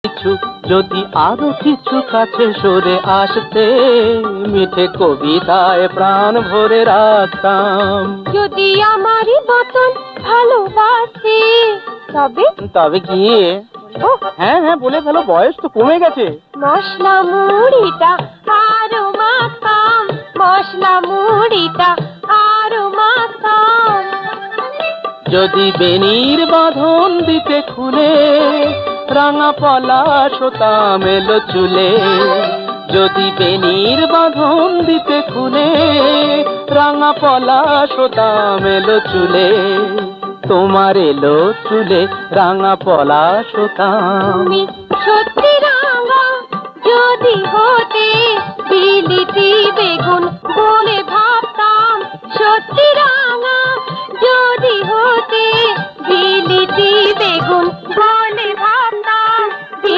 কিছু যদি আরো কিছু কাছে সরে আসতে, মিঠে কবিতায় প্রাণ ভরে রাখতাম। যদি আমারই মতন ভালোবাসে তবে তবে কি? হ্যাঁ হ্যাঁ বলে ফেলো, বয়স তো কমে গেছে। মশলা মুড়িটা আরো মাখাম, মশলা মুড়িটা আরো মাখাম। যদি বেনির বাঁধন দিতে খুলে, রাঙা পলাশ হতাম এলো চুলে। যদি বেনির বাঁধন দিতে খুলে, রাঙা পলাশ হতাম এলো চুলে। তোমার এলো চুলে রাঙা পলাশ হতাম।